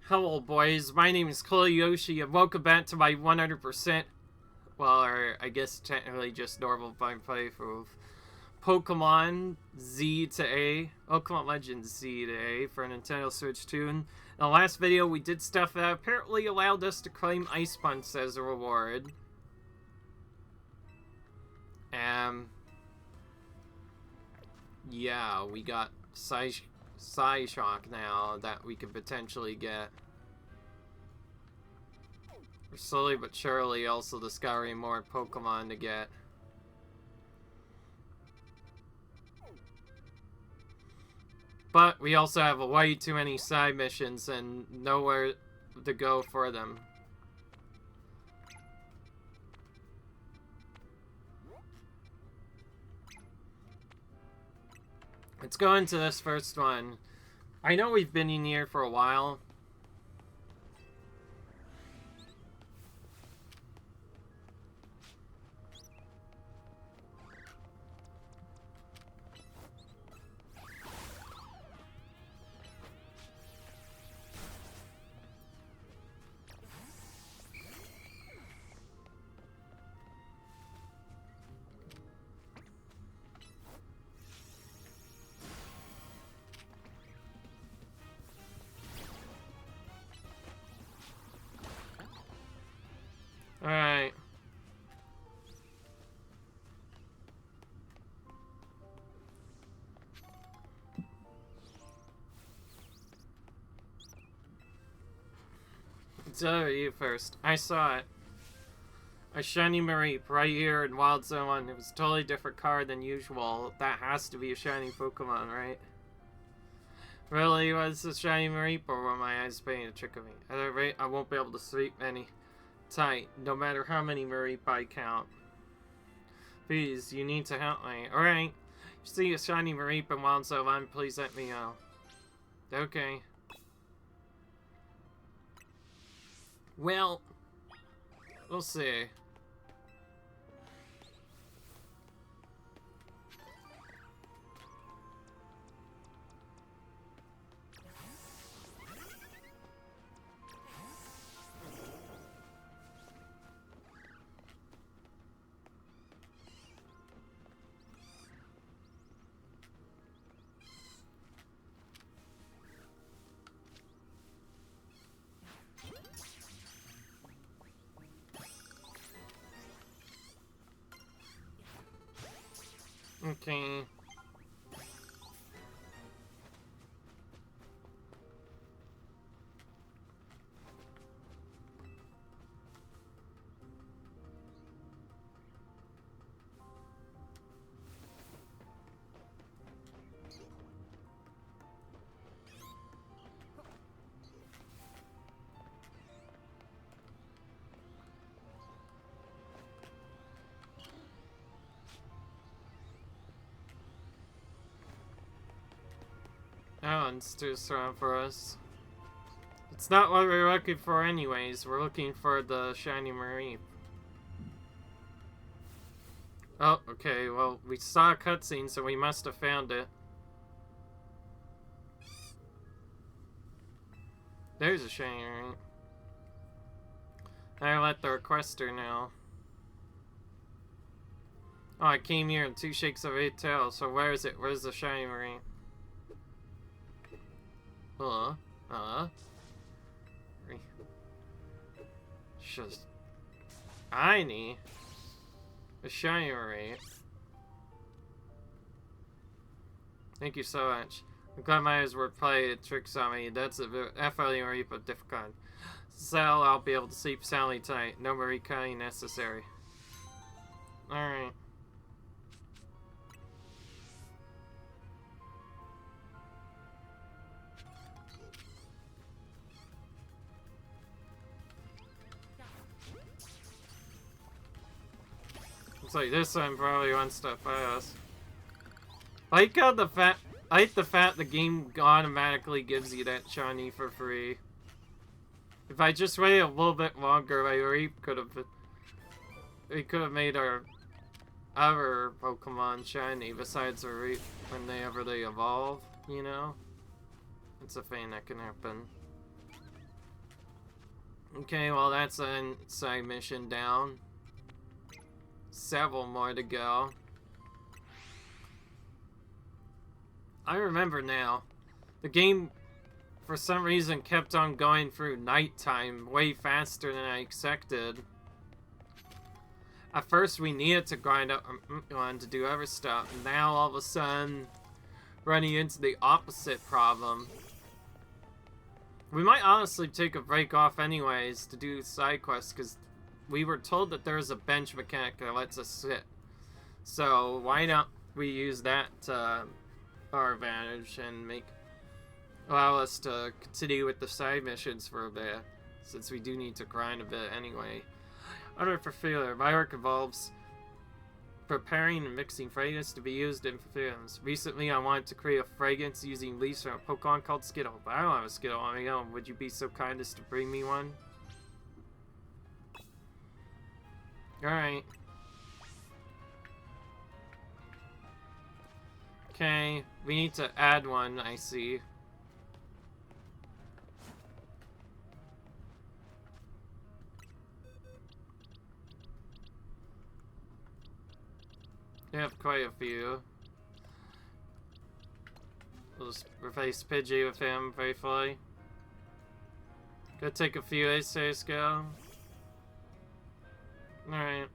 Hello boys, my name is Yoshi and welcome back to my 100%, well, or I guess technically just normal playthrough of Pokemon Z-A, Pokemon Legends Z-A for Nintendo Switch 2. In the last video we did stuff that apparently allowed us to claim Ice Punch as a reward. Yeah, we got Psyshock now that we could potentially get. We're slowly but surely also discovering more Pokemon to get. But we also have way too many side missions and nowhere to go for them. Let's go into this first one. I know we've been in here for a while. Alright. It's over you first. I saw it. A shiny Mareep right here in Wild Zone 1. It was a totally different card than usual. That has to be a shiny Pokemon, right? Really? Was a shiny Mareep, or were my eyes playing a trick of me? At any rate, I won't be able to sleep any tight, no matter how many Mareep I count. Please, you need to help me. Alright. If you see a shiny Mareep in Wild Zone 1, please let me know. Okay. Well, we'll see. Okay. That one's too strong for us. It's not what we're looking for anyways. We're looking for the shiny Mareep. Oh, okay. Well, we saw a cutscene, so we must have found it. There's a shiny Mareep. I let the requester know. Oh, I came here in 2 shakes of 8 tails, so where is it? Where's the shiny Mareep? Just tiny. A shiny Mareep. Thank you so much. I'm glad my eyes were playing tricks on me. That's a definitely Mareep of different kind. So I'll be able to sleep soundly tonight. No Mareep kind necessary. Alright. Looks like this one probably one step fast. I like how I like the fact the game automatically gives you that shiny for free. If I just waited a little bit longer, my Reap could have. We could have made our other Pokemon shiny besides a Reap whenever they evolve. You know, it's a thing that can happen. Okay, well that's a side mission down. Several more to go. I remember now. The game, for some reason, kept on going through nighttime way faster than I expected. At first, we needed to grind up on to do other stuff, and now all of a sudden, running into the opposite problem. We might honestly take a break off anyways to do side quests, because we were told that there's a bench mechanic that lets us sit. So why not we use that to our advantage and allow us to continue with the side missions for a bit, since we do need to grind a bit anyway. Other perfumer. My work involves preparing and mixing fragrance to be used in perfumes. Recently, I wanted to create a fragrance using leaves from a Pokemon called Skittle, but I don't have a Skittle on my own. Would you be so kind as to bring me one? Alright. Okay, we need to add one, I see. We have quite a few. We'll just replace Pidgey with him briefly. Gonna take a few essays, go. Alright.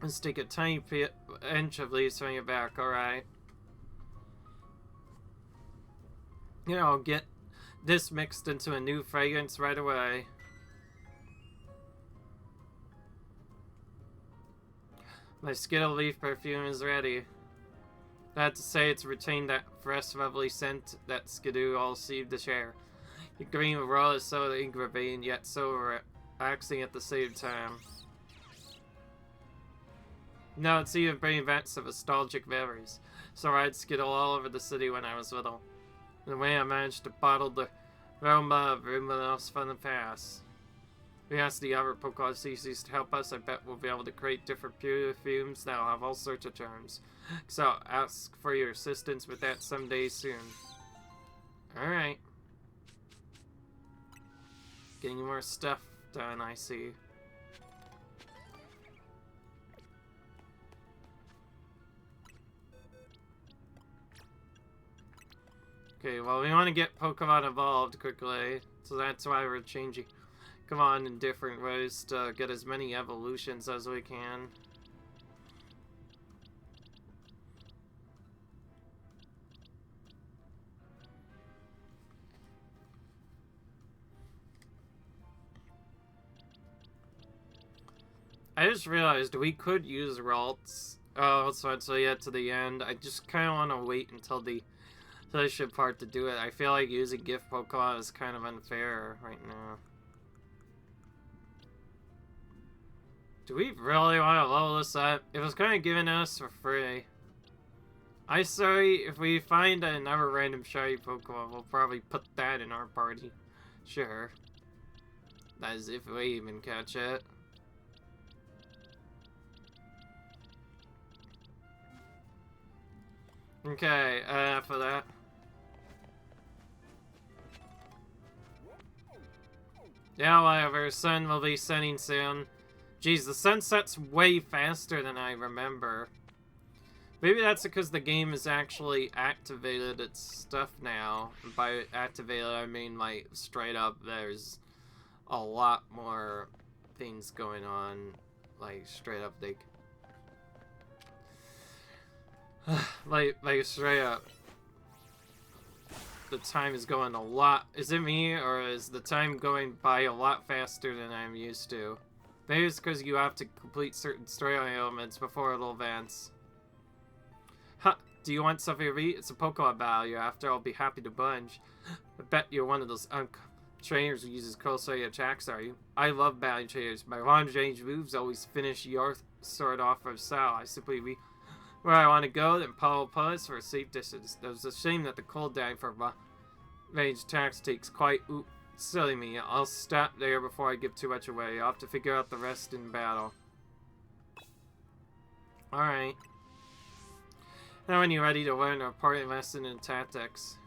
Let's take a tiny inch of leaves from your back, alright. You know, get this mixed into a new fragrance right away. My Skittle leaf perfume is ready. I have to say it's retained that fresh, lovely scent that Skidoo all seem to share. The green roll is so aggravating yet so relaxing at the same time. No, it's even bringing back some nostalgic memories. So I had Skittle all over the city when I was little. The way I managed to bottle the aroma of Luminose from the past. We asked the other Pokemon species to help us. I bet we'll be able to create different perfumes that'll have all sorts of charms. So I'll ask for your assistance with that someday soon. Alright. Getting more stuff done, I see. Okay, well we want to get Pokemon evolved quickly, so that's why we're changing come on in different ways to get as many evolutions as we can. I just realized we could use Ralts. Oh, so until you get to the end. I just kind of want to wait until the finish part to do it. I feel like using gift Pokemon is kind of unfair right now. Do we really want to level this up? It was kind of given us for free. I say if we find another random shiny Pokemon, we'll probably put that in our party. Sure. That is if we even catch it. Okay, for that. Yeah, whatever. Sun will be setting soon. Jeez, the sun sets way faster than I remember. Maybe that's because the game has actually activated its stuff now. And by activated, I mean, like, straight up, there's a lot more things going on. Like, straight up, like straight up. The time is going a lot. Is it me, or is the time going by a lot faster than I'm used to? Maybe it's because you have to complete certain story elements before it'll advance. Huh, do you want something to eat? It's a Pokemon battle you're after. I'll be happy to bunch. I bet you're one of those trainers who uses close-range attacks, are you? I love battling trainers. My long-range moves always finish your sort off of style. I simply where I want to go, then follow pulse for a safe distance. It was a shame that the cooldown for range attacks takes quite silly me. I'll stop there before I give too much away. I'll have to figure out the rest in battle. Alright. Now when you're ready to learn a important lesson in tactics.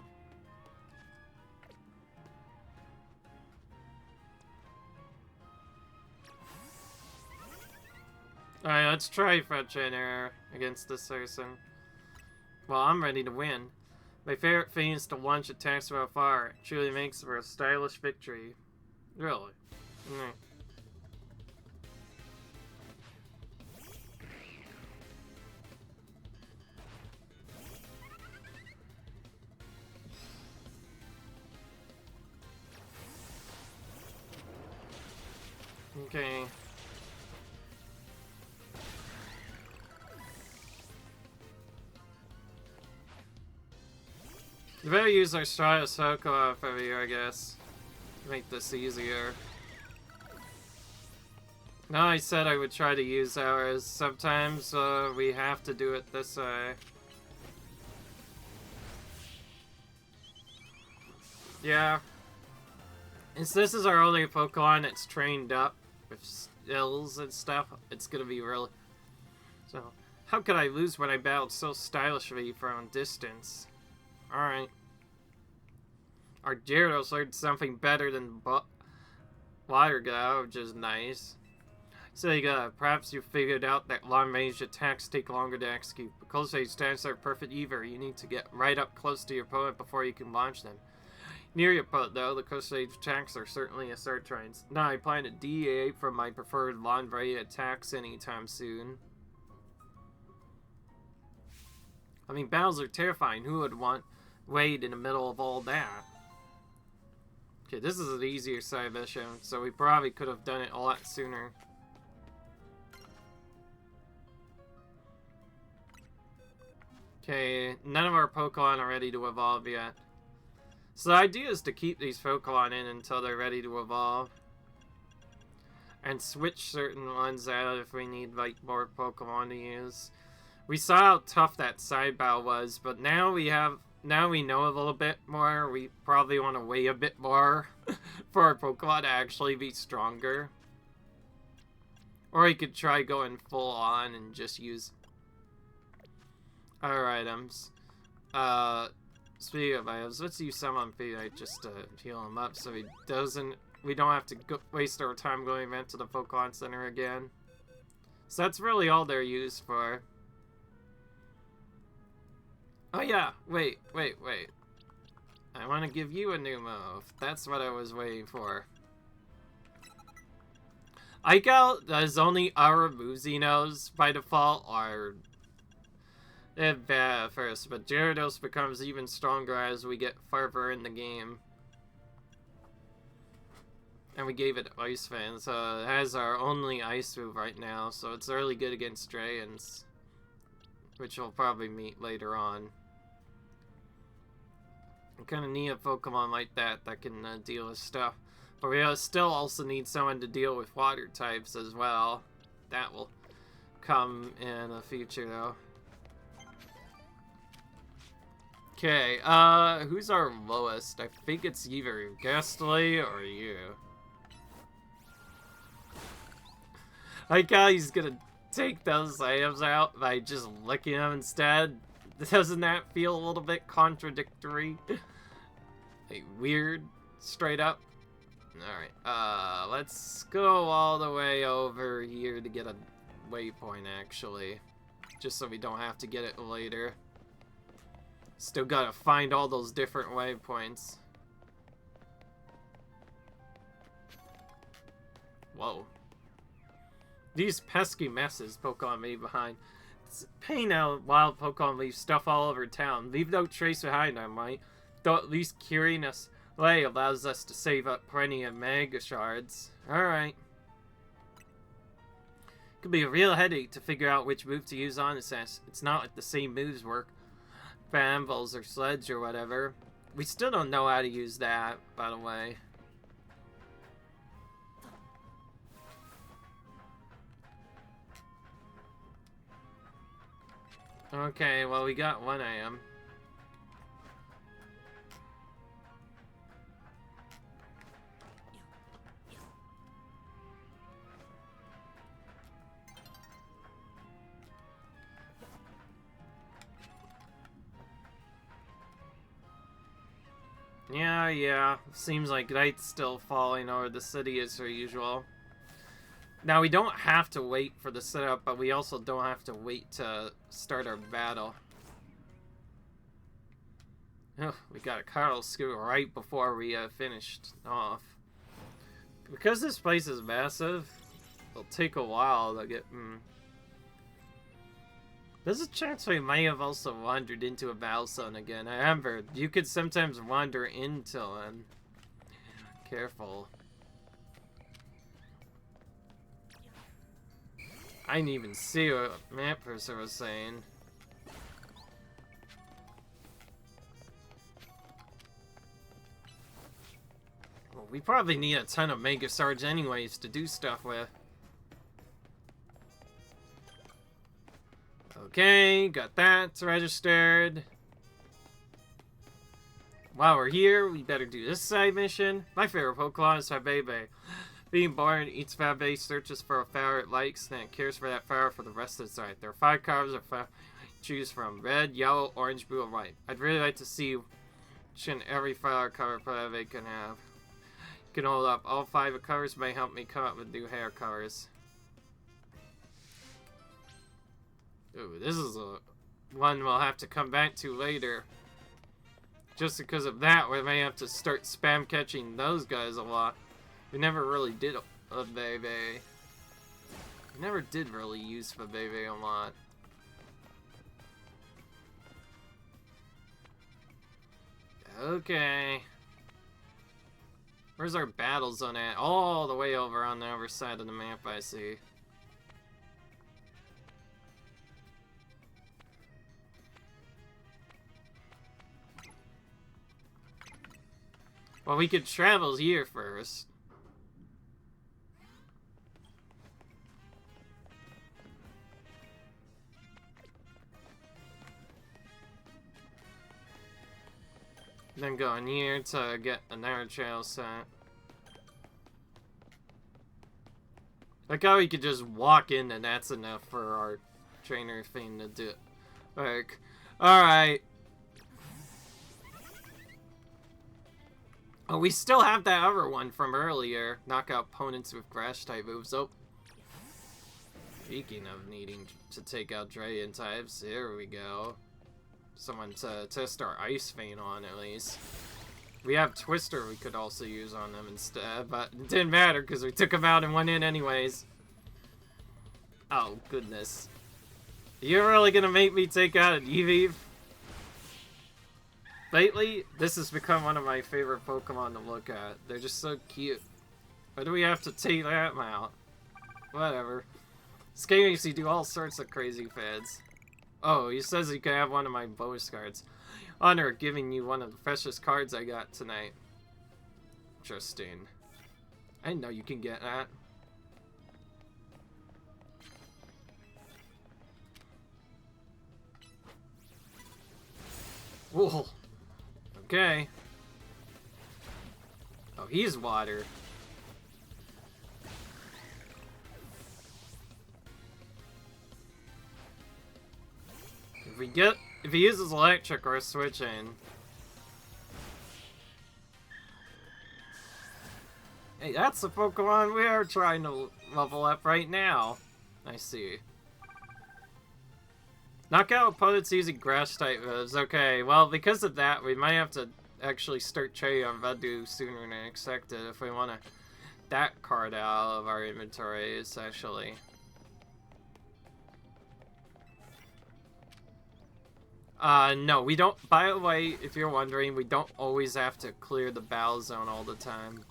Alright, let's try Fetch and Error against this person. Well, I'm ready to win. My favorite thing is to launch attacks from afar. It truly makes for a stylish victory. Really? Mm. Okay. We better use our strongest Pokemon over here, I guess. Make this easier. No, I said I would try to use ours. Sometimes we have to do it this way. Yeah. Since this is our only Pokemon that's trained up with skills and stuff, it's gonna be really... So, how could I lose when I battled so stylishly from a distance? Alright. Our Gyarados learned something better than Water Gun, which is nice. So perhaps you figured out that long-range attacks take longer to execute. But close-range attacks are perfect either. You need to get right up close to your opponent before you can launch them. Near your opponent, though, the close-range attacks are certainly a start trains. Now I plan to deviate from my preferred long-range attacks anytime soon. I mean, battles are terrifying. Who would want wait in the middle of all that? Okay, this is an easier side mission, so we probably could have done it a lot sooner. Okay, none of our Pokemon are ready to evolve yet. So the idea is to keep these Pokemon in until they're ready to evolve. And switch certain ones out if we need, like, more Pokemon to use. We saw how tough that side battle was, but now we know a little bit more. We probably want to wait a bit more for our Pokemon to actually be stronger. Or we could try going full on and just use our items. Speaking of items, let's use some on Phoenix just to heal him up so we don't have to waste our time going back to the Pokemon Center again. So that's really all they're used for. Oh yeah, wait. I want to give you a new move. That's what I was waiting for. Ikel does only our moves he knows by default are bad at first, but Gyarados becomes even stronger as we get further in the game. And we gave it Ice Fan, so it has our only Ice move right now, so it's really good against Dragons, which we'll probably meet later on. We kind of need a Pokemon like that can deal with stuff. But we still also need someone to deal with water types as well. That will come in the future, though. Okay, who's our lowest? I think it's either Gastly or you. I like how he's gonna take those items out by just licking them instead. Doesn't that feel a little bit contradictory? Like, weird, straight up. Alright, let's go all the way over here to get a waypoint, actually. Just so we don't have to get it later. Still gotta find all those different waypoints. Whoa. These pesky messes Pokemon leave behind. It's a pain how wild Pokemon leave stuff all over town. Leave no trace behind them, right? Though at least carrying us away allows us to save up plenty of Mega Shards. Alright. Could be a real headache to figure out which move to use on this ass. It's not like the same moves work. Brambles or Sledge or whatever. We still don't know how to use that, by the way. Okay, well, we got one item. Yeah. Seems like night's still falling over the city as per usual. Now, we don't have to wait for the setup, but we also don't have to wait to start our battle. Oh, we got a Carl Scoot right before we finished off. Because this place is massive, it'll take a while to get... There's a chance we may have also wandered into a battle zone again. Remember, you could sometimes wander into one. Careful. I didn't even see what map person was saying. Well, we probably need a ton of Mega Sarge anyways to do stuff with. Okay, got that registered. While we're here, we better do this side mission. My favorite Pokemon is Fabebe. Being born, eats Fabebe, searches for a flower it likes, then it cares for that flower for the rest of its life. There are 5 colors of flower to choose from: red, yellow, orange, blue, and white. I'd really like to see which and every flower color Fabebe can have. You can hold up. All 5 colors may help me come up with new hair colors. Ooh, this is a one we'll have to come back to later. Just because of that, we may have to start spam catching those guys a lot. We never really did a Bebe. We never did really use Bebe a lot. Okay. Where's our battle zone at? All the way over on the other side of the map, I see. Well, we could travel here first. Then go in here to get another trail set. Like how we could just walk in and that's enough for our trainer thing to do. Like, alright. Oh, we still have that other one from earlier. Knock out opponents with grass type moves. Oh. Speaking of needing to take out dragon types, here we go. Someone to test our Ice Vein on, at least. We have Twister we could also use on them instead, but it didn't matter because we took them out and went in anyways. Oh, goodness. You're really gonna make me take out an Eevee? Lately, this has become one of my favorite Pokemon to look at. They're just so cute. Why do we have to take that out? Whatever. This game makes you do all sorts of crazy fads. Oh, he says you can have one of my bonus cards. Honor giving you one of the freshest cards I got tonight. Interesting. I didn't know you can get that. Whoa. Okay. Oh, he's water. If he uses electric, we're switching. Hey, that's the Pokemon we are trying to level up right now. I see. Knock out opponents using grass type moves. Okay, well, because of that, we might have to actually start trading on Vadu sooner than expected if we want to that card out of our inventory, essentially. No, we don't. By the way, if you're wondering, we don't always have to clear the battle zone all the time.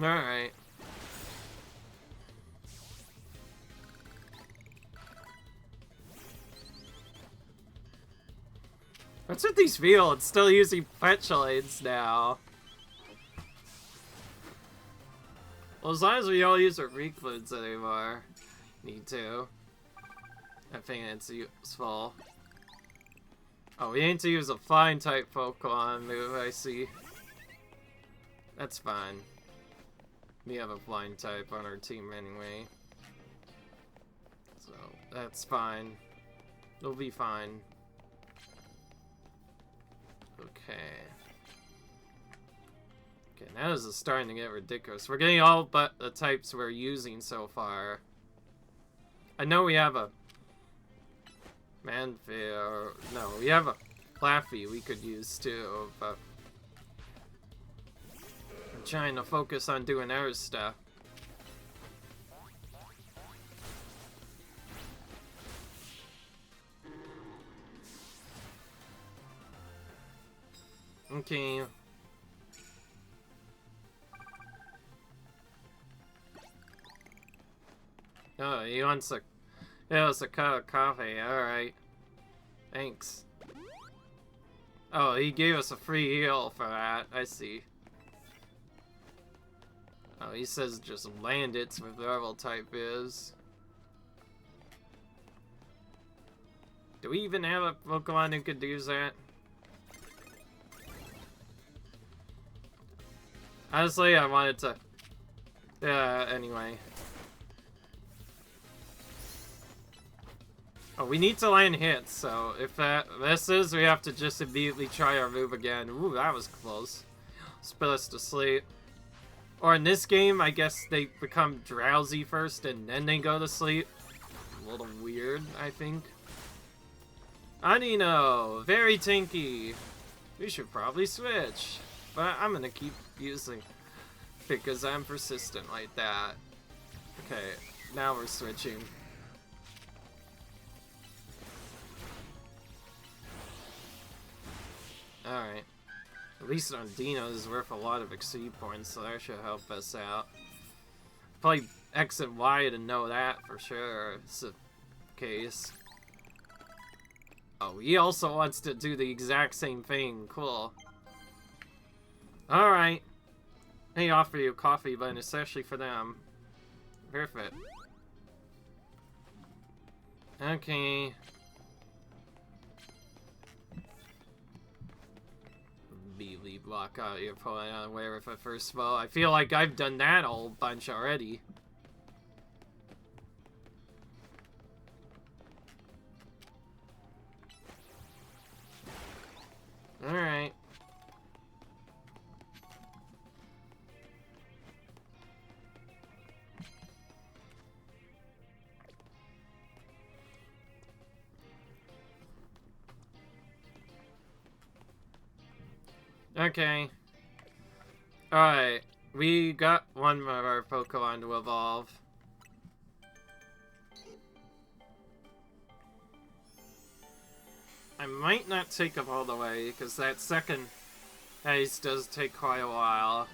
Alright. What's with these fields? Still using petulades now. Well, as long as we don't use our recludes anymore. Need to. I think it's useful. Oh, we need to use a flying type Pokemon move, I see. That's fine. We have a flying type on our team anyway. So, that's fine. It'll be fine. Okay. Okay, now this is starting to get ridiculous. We're getting all but the types we're using so far. I know we have a Manphy, or no, we have a Laffy we could use too, but I'm trying to focus on doing our stuff. Okay. Oh, he wants a... Yeah, it's a cup of coffee. Alright. Thanks. Oh, he gave us a free heal for that. I see. Oh, he says just land it with whatever type is. Do we even have a Pokemon who could do that? Honestly, I wanted to... Yeah, anyway. Oh, we need to land hits, so if this is, we have to just immediately try our move again. Ooh, that was close. Put us to sleep. Or in this game, I guess they become drowsy first and then they go to sleep. A little weird, I think. Anino, very tanky. We should probably switch. But I'm gonna keep using because I'm persistent like that. Okay, now we're switching. Alright. At least on Dino is worth a lot of XP points, so that should help us out. Probably X and Y to know that for sure. It's the case. Oh, he also wants to do the exact same thing. Cool. Alright. They offer you coffee, but especially for them. Perfect. Okay. Immediately block out your opponent unaware with a first spell. I feel like I've done that a whole bunch already. Alright. Okay. Alright. We got one of our Pokemon to evolve. I might not take him all the way, because that second haze does take quite a while.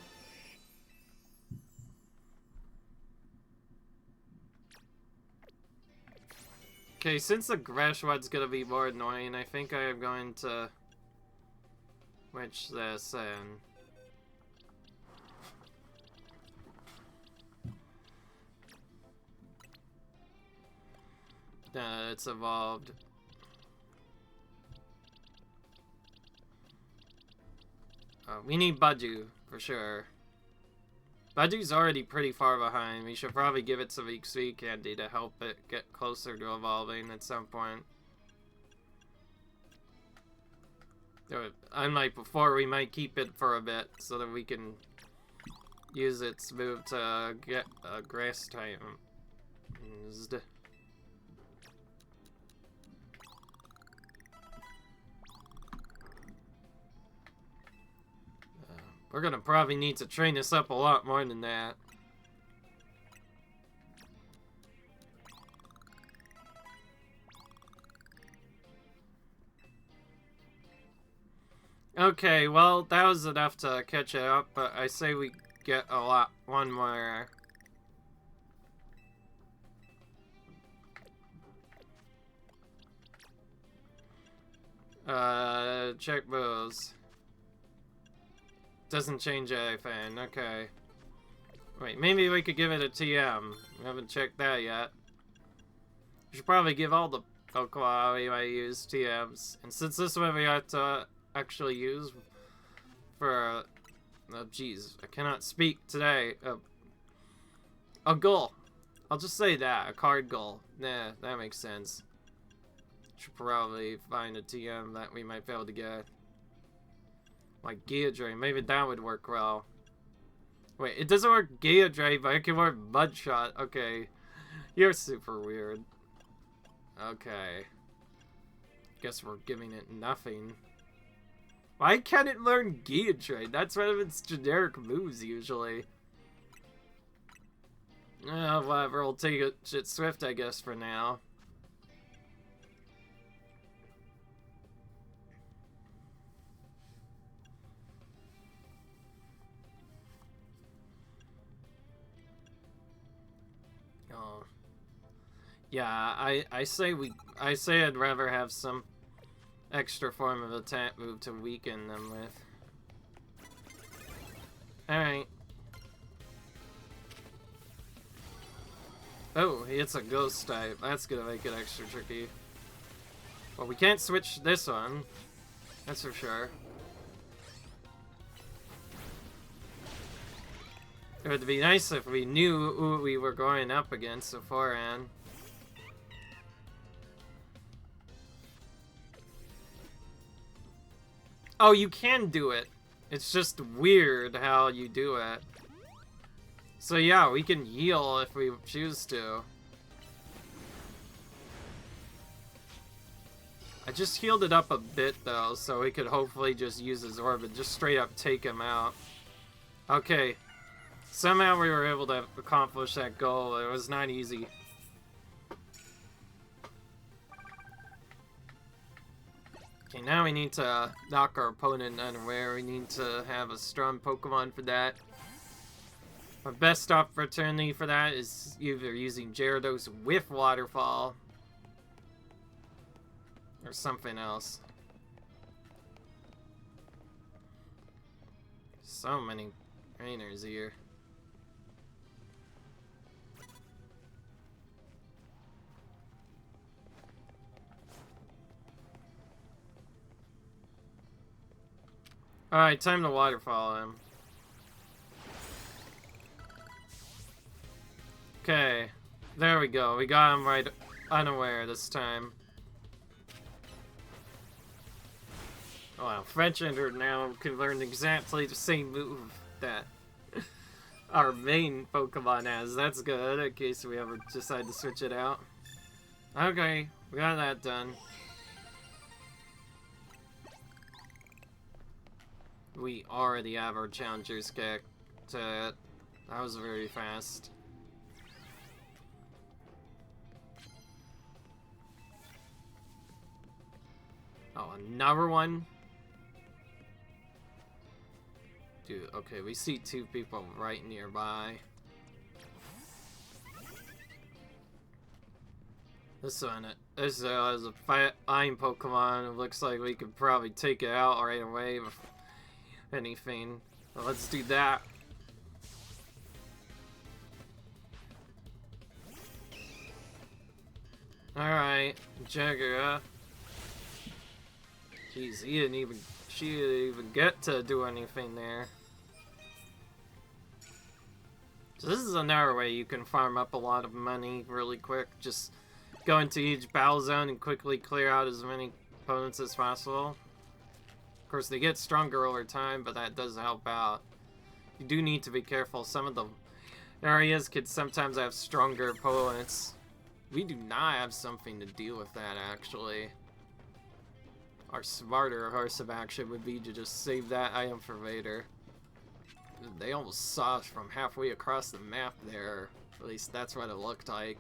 Okay, since the Grashwad's gonna be more annoying, I think I am going to switch this in. It's evolved. We need Budju, for sure. Budju's already pretty far behind. We should probably give it some XP candy to help it get closer to evolving at some point. Unlike before, we might keep it for a bit so that we can use its move to get a grass type. We're gonna probably need to train this up a lot more than that. Okay, well, that was enough to catch it up, but I say we get one more. Check moves. Doesn't change anything, okay. Wait, maybe we could give it a TM. We haven't checked that yet. We should probably give all the Pokemon we might use TMs. And since this one we have to actually use for... oh, jeez, I cannot speak today. A goal. I'll just say that. A card goal. Nah, that makes sense. Should probably find a TM that we might be able to get. Like Gia Drain. Maybe that would work well. Wait, it doesn't work Gia Drain, but I can work Mud Shot. Okay. You're super weird. Okay. Guess we're giving it nothing. Why can't it learn Gia Drain? That's one of its generic moves, usually. Whatever, we'll take it shit swift, I guess, for now. Oh. Yeah, I say I'd rather have some extra form of attack move to weaken them with. Alright. Oh, it's a ghost type. That's gonna make it extra tricky. Well, we can't switch this one. That's for sure. It would be nice if we knew who we were going up against beforehand. Oh, you can do it. It's just weird how you do it. So yeah, we can heal if we choose to. I just healed it up a bit though, so we could hopefully just use his orb and just straight up take him out. Okay. Somehow we were able to accomplish that goal. It was not easy. Okay, now we need to knock our opponent unaware. We need to have a strong Pokemon for that. Our best opportunity for that is either using Gyarados with Waterfall or something else. So many trainers here. Alright, time to Waterfall him. Okay, there we go. We got him right unaware this time. Wow, French Ender now can learn exactly the same move that our main Pokemon has. That's good, in case we ever decide to switch it out. Okay, we got that done. We already have our Challenger's kick to it. That was very fast. Oh, another one? Dude, okay, we see two people right nearby. This one, this is a flying Pokemon. It looks like we could probably take it out right away with anything. So let's do that. Alright, Jagger. Jeez, she didn't even get to do anything there. So this is another way you can farm up a lot of money really quick. Just go into each battle zone and quickly clear out as many opponents as possible. Of course, they get stronger over time, but that does help out. You do need to be careful. Some of the areas could sometimes have stronger opponents. We do not have something to deal with that, actually. Our smarter course of action would be to just save that item for later. They almost saw us from halfway across the map there. At least that's what it looked like.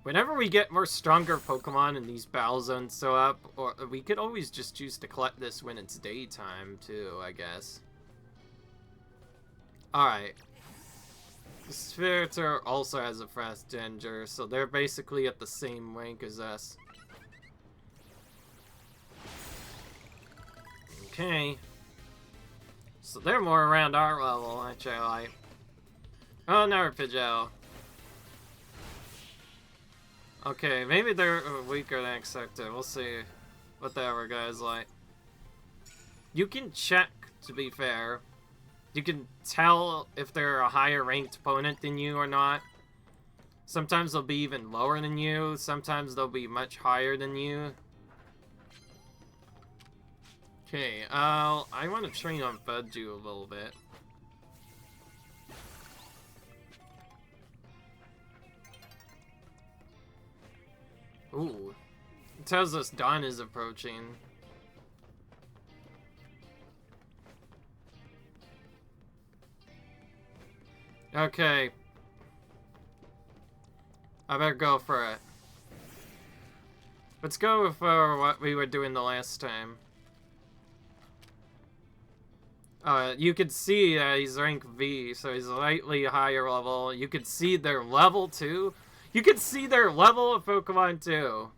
Whenever we get more stronger Pokemon in these battle zones so up, or we could always just choose to collect this when it's daytime too, I guess. Alright. Spiritor also has a fast Ginger, so they're basically at the same rank as us. Okay. So they're more around our level, actually. Oh, another Pidgeot. Okay, maybe they're weaker than expected. We'll see what the other guy's like. You can check, to be fair. You can tell if they're a higher ranked opponent than you or not. Sometimes they'll be even lower than you. Sometimes they'll be much higher than you. Okay, I want to train on Budju a little bit. Ooh. It tells us dawn is approaching. Okay. I better go for it. Let's go for what we were doing the last time. You could see he's rank V, so he's slightly higher level. You could see their level too. You could see their level of Pokemon too.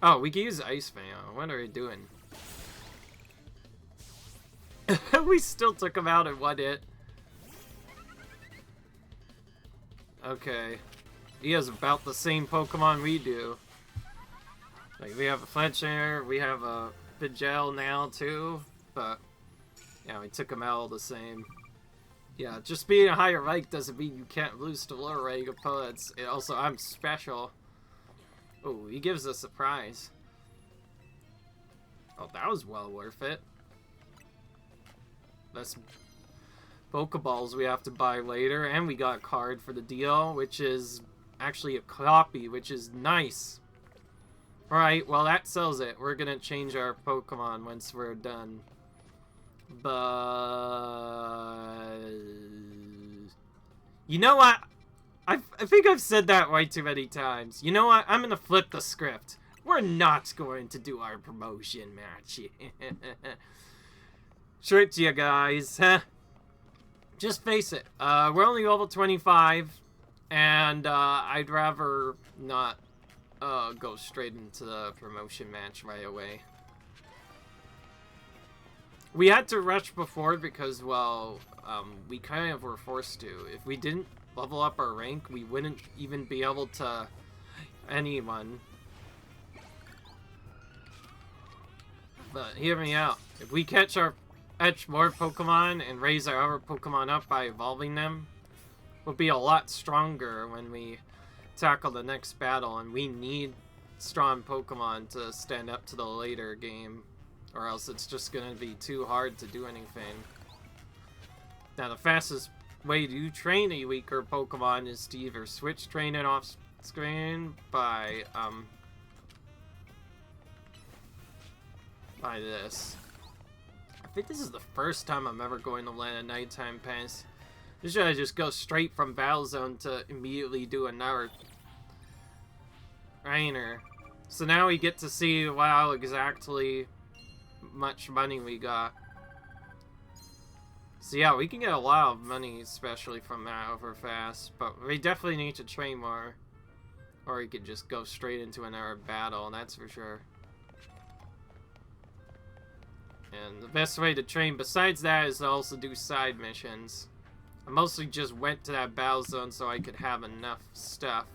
Oh, we can use Ice Fan. What are we doing? We still took him out in one hit. Okay. He has about the same Pokemon we do. Like, we have a Fletcher, we have a Pidgeot now too, but yeah, we took him out all the same. Yeah, just being a higher rank doesn't mean you can't lose to lower rank opponents. And also, I'm special. Oh, he gives us a prize. Oh, that was well worth it. That's Pokeballs we have to buy later, and we got a card for the deal, which is actually a copy, which is nice. Alright, well that sells it. We're gonna change our Pokemon once we're done. But... you know what? I think I've said that way too many times. You know what? I'm gonna flip the script. We're not going to do our promotion match. Tricked you guys, huh? Just face it. We're only level 25, and I'd rather not go straight into the promotion match right away. We had to rush before because, well, we kind of were forced to. If we didn't level up our rank, we wouldn't even be able to anyone. But hear me out. If we catch more Pokemon and raise our other Pokemon up by evolving them, we'll be a lot stronger when we tackle the next battle, and we need strong Pokemon to stand up to the later game, or else it's just gonna be too hard to do anything. Now, the fastest way to train a weaker Pokemon is to either switch train it off screen by this. I think this is the first time I'm ever going to land a nighttime pass. Usually I just go straight from Battle Zone to immediately do another trainer. So now we get to see how exactly much money we got. So yeah, we can get a lot of money, especially from that overfast, but we definitely need to train more. Or we could just go straight into another battle, that's for sure. And the best way to train besides that is to also do side missions. I mostly just went to that battle zone so I could have enough stuff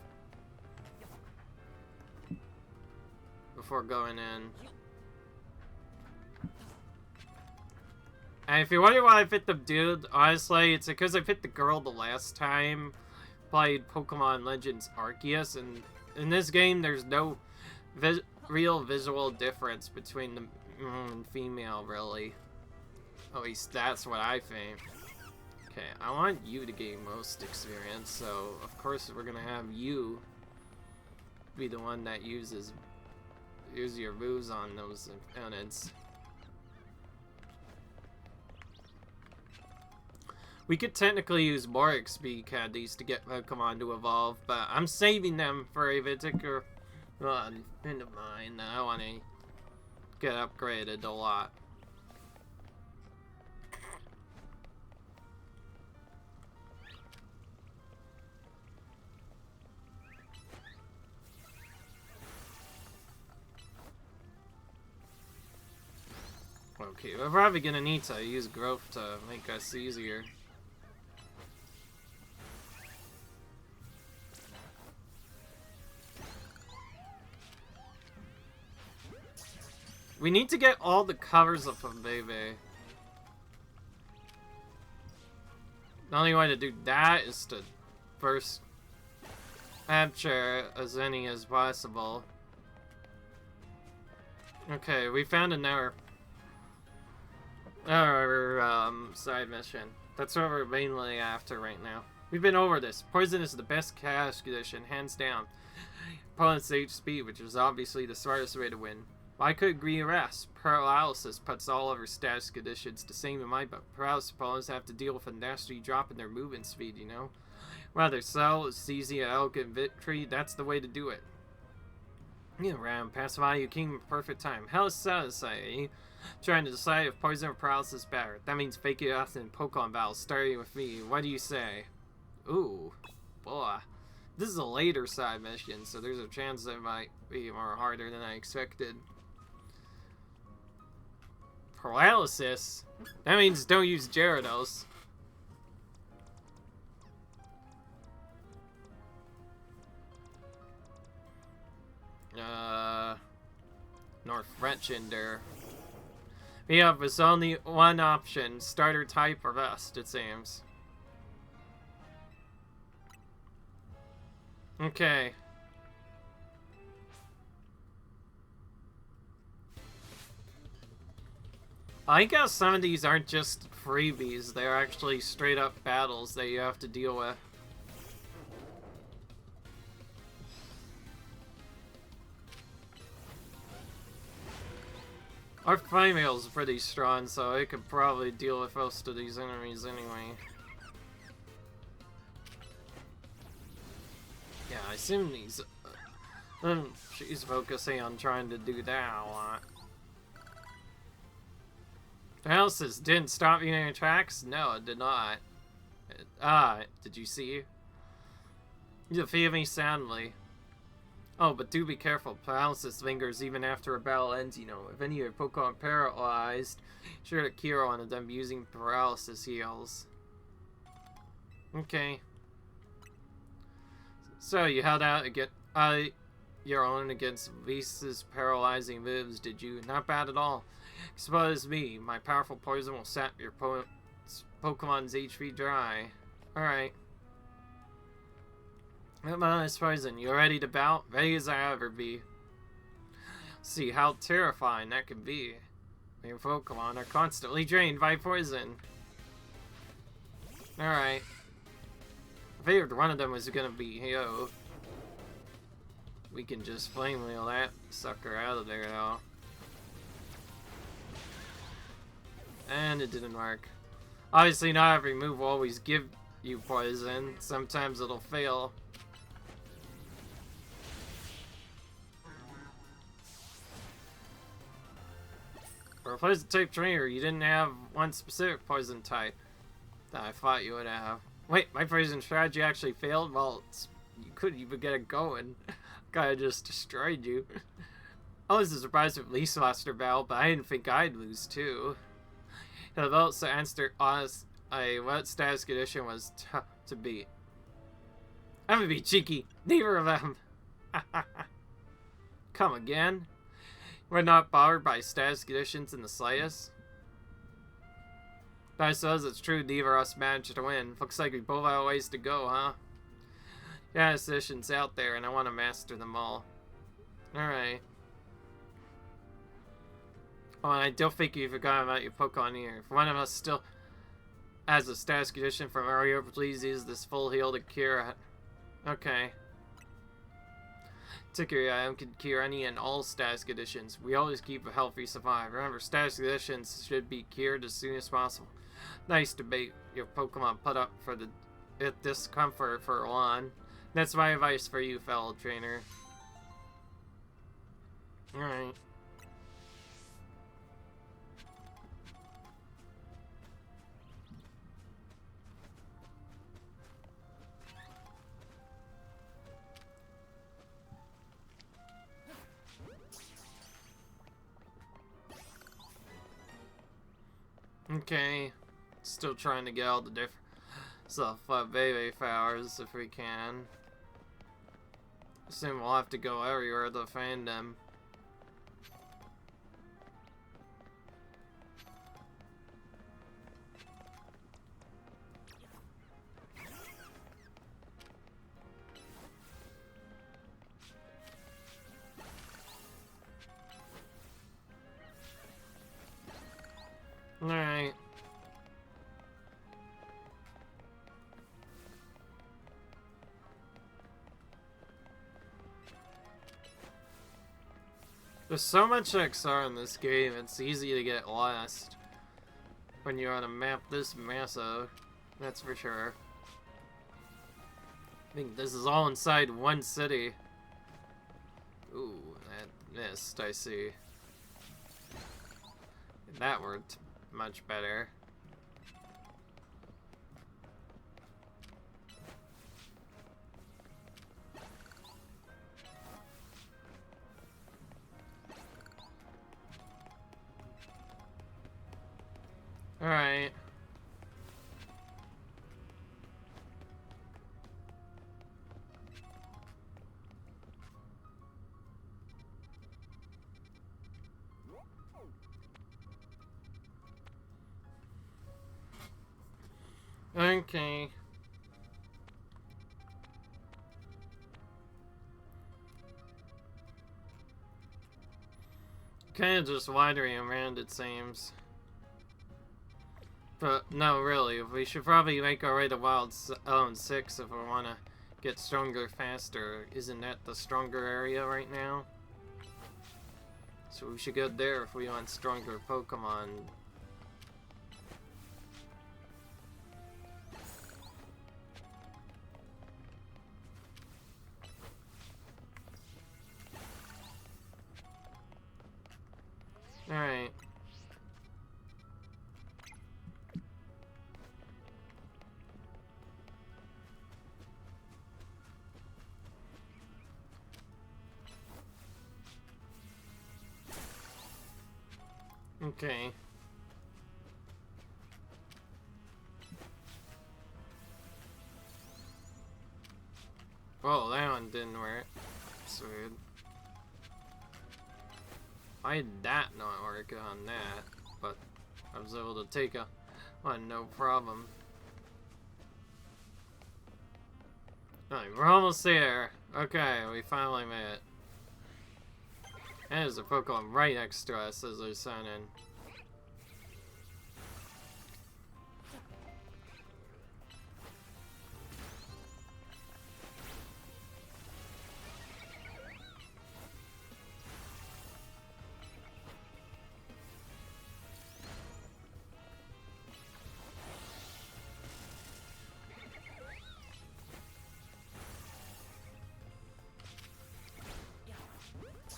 before going in. And if you wonder why I fit the dude, honestly, it's because I fit the girl the last time. Played Pokemon Legends Arceus, and in this game there's no real visual difference between the and female, really. At least that's what I think. Okay, I want you to gain most experience, so of course we're gonna have you be the one that use your moves on those opponents. We could technically use more XP candies to get Pokemon to evolve, but I'm saving them for a particular friend of mine that I want to get upgraded a lot. Okay, we're probably gonna need to use growth to make us easier. We need to get all the covers of them, baby. The only way to do that is to first capture as many as possible. Okay, we found another side mission. That's what we're mainly after right now. We've been over this. Poison is the best cash condition, hands down. Opponent's HP, which is obviously the smartest way to win. Why could agree rest? Paralysis puts all of her status conditions the same in my book. Paralysis opponents have to deal with a nasty drop in their movement speed, you know? Rather sell, it's easy, an elegant victory, that's the way to do it. You ran past by, you came in perfect time. How satisfying, eh? Trying to decide if poison or paralysis is better. That means fake it out in Pokemon battles, starting with me. What do you say? Ooh, boy. This is a later side mission, so there's a chance that it might be more harder than I expected. Paralysis? That means don't use Gyarados. North Frenchinder. Yeah, there's only one option. Starter type or vest, it seems. Okay. I guess some of these aren't just freebies, they're actually straight up battles that you have to deal with. Our Flamemail is pretty strong, so it could probably deal with most of these enemies anyway. Yeah, I assume these... she's focusing on trying to do that a lot. Paralysis didn't stop you in your tracks? No, it did not. Did you see? You defeated me soundly. Oh, but do be careful. Paralysis lingers even after a battle ends, you know. If any of your Pokemon paralyzed, sure to cure one of them using paralysis heals. Okay. So, you held out your own against Lisa's paralyzing moves, did you? Not bad at all. Suppose me. My powerful poison will sap your Pokemon's HP dry. Alright. Come on, it's poison. You ready to bout? Ready as I ever be. See how terrifying that can be. Your Pokemon are constantly drained by poison. Alright. I figured one of them was gonna be Hio. We can just flame wheel that sucker out of there though. And it didn't work. Obviously not every move will always give you poison. Sometimes it'll fail. For a poison type trainer, you didn't have one specific poison type that I thought you would have. Wait, my poison strategy actually failed? Well, you couldn't even get it going. Guy just destroyed you. I was surprised if Lisa lost her battle, but I didn't think I'd lose too. The votes to answer us what status condition was to beat. I'm gonna be cheeky. Neither of them. Come again? We're not bothered by status conditions in the slightest. But I suppose it's true neither of us managed to win. Looks like we both have a ways to go, huh? Yeah, conditions out there and I want to master them all. Alright. Oh, and I don't think you forgot about your Pokemon here. If one of us still has a status condition from earlier, please use this full heal to cure it. Okay. Particularly, I can cure any and all status conditions. We always keep a healthy survive. Remember, status conditions should be cured as soon as possible. Nice debate your Pokemon put up for the discomfort for one. That's my advice for you, fellow trainer. Alright. Okay, still trying to get all the different stuff baby flowers if we can. Assume we'll have to go everywhere to find them. There's so much XR in this game, it's easy to get lost when you're on a map this massive, that's for sure. I think this is all inside one city. Ooh, that missed, I see. That worked much better. Alright. Okay. Kind of just wandering around, it seems. But, no, really, we should probably make our way to Wild Zone 6 if we want to get stronger faster. Isn't that the stronger area right now? So we should go there if we want stronger Pokemon. Alright. Okay. Oh, that one didn't work. That's weird. Why did that not work on that? But I was able to take a one, no problem. Alright, we're almost there. Okay, we finally made it. And there's a Pokemon right next to us as I sign in.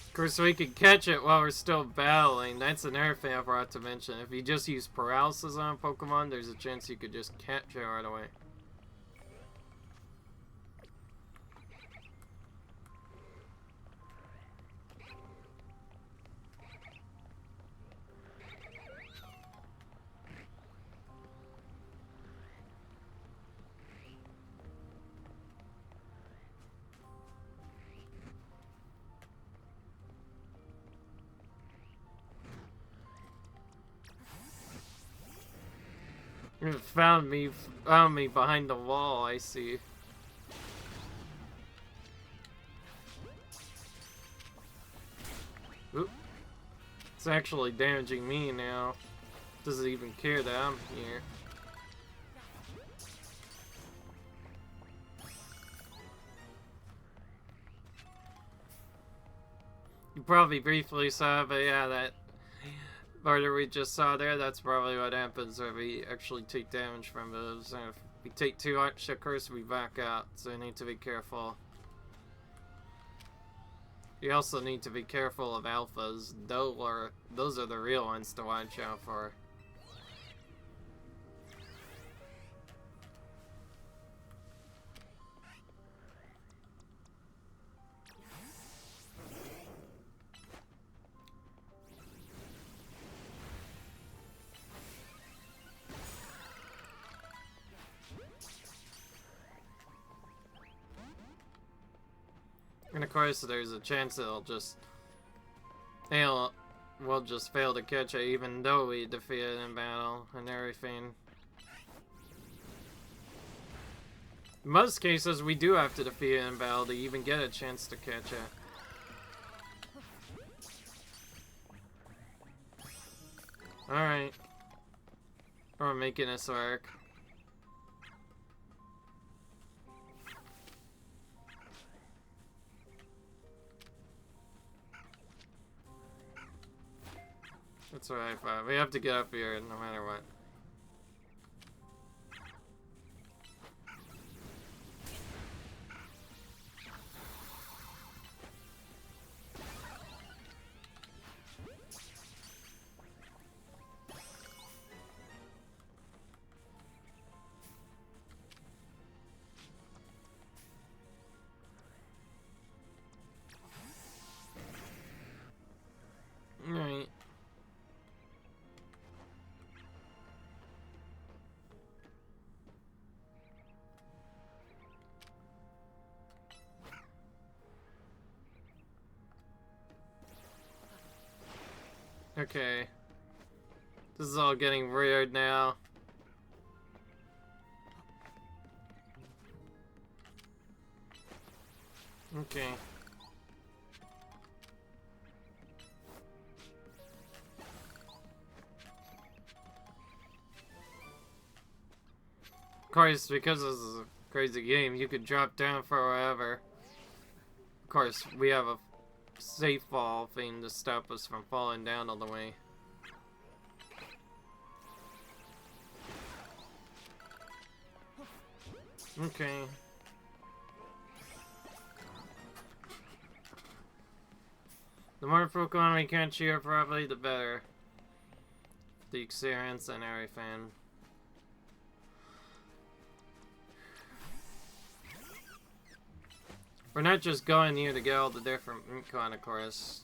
Of course, we can catch it while we're still battling. That's another thing I forgot to mention. If you just use paralysis on a Pokemon, there's a chance you could just catch it right away. You found me behind the wall, I see. Oop. It's actually damaging me now. Doesn't even care that I'm here. You probably briefly saw, but yeah, that part we just saw there, that's probably what happens when we actually take damage from those. And if we take too much, of course, we back out, so we need to be careful. You also need to be careful of alphas. Those are the real ones to watch out for. And of course, there's a chance we'll just fail to catch it, even though we defeat it in battle and everything. In most cases, we do have to defeat it in battle to even get a chance to catch it. Alright. We're making this work. That's what I thought. We have to get up here no matter what. Alright. Okay. This is all getting weird now. Okay. Of course, because this is a crazy game, you could drop down for wherever. Of course, we have a safe fall thing to stop us from falling down all the way. Okay. The more Pokemon we can cheer probably, the better. The experience and everything. We're not just going here to get all the different Pokemon, of course.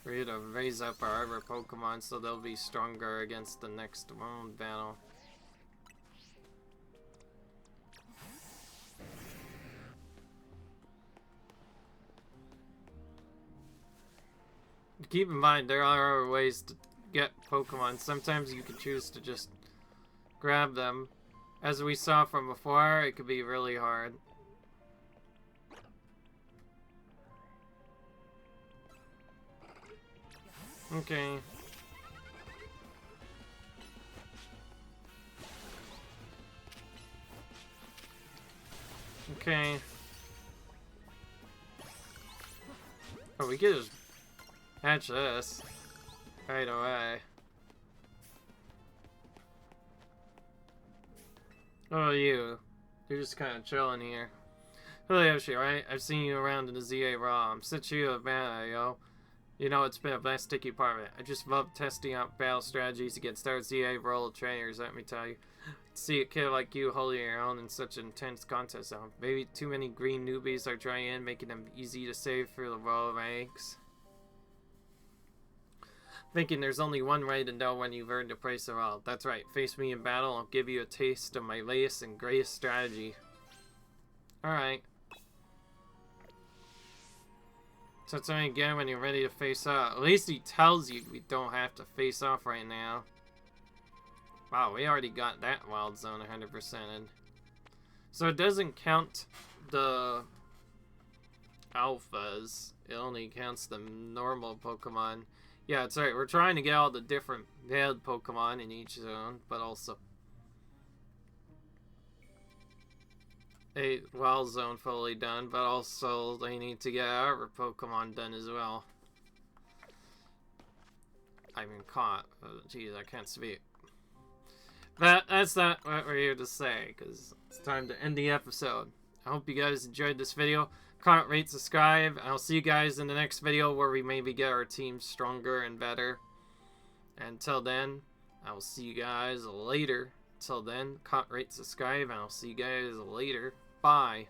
We're here to raise up our other Pokemon so they'll be stronger against the next world battle. Keep in mind, there are other ways to get Pokemon. Sometimes you can choose to just grab them. As we saw from before, it could be really hard. Okay. Okay. Oh, we could just hatch this right away. Oh, you're just kind of chilling here. Hello, Yoshi, right? I've seen you around in the Z-A ROM. Since you a man, yo. You know, it's been a vast sticky part of it. I just love testing out battle strategies against our Z-A role trainers, let me tell you. See a kid like you holding your own in such an intense contest zone. Maybe too many green newbies are trying in, making them easy to save through the row ranks. Thinking there's only one way to know when you've earned the price of all. That's right, face me in battle, I'll give you a taste of my latest and greatest strategy. Alright. So tell me again when you're ready to face off. At least he tells you we don't have to face off right now. Wow, we already got that wild zone 100%ed. So it doesn't count the alphas. It only counts the normal Pokemon. Yeah, it's right. We're trying to get all the different bad Pokemon in each zone, but also a wild zone fully done, but also they need to get our Pokemon done as well. I've been caught. Jeez, I can't speak. But that's not what we're here to say, because it's time to end the episode. I hope you guys enjoyed this video. Comment, rate, subscribe, and I'll see you guys in the next video where we maybe get our team stronger and better. Until then, I will see you guys later. Until then, comment, rate, subscribe, and I'll see you guys later. Bye.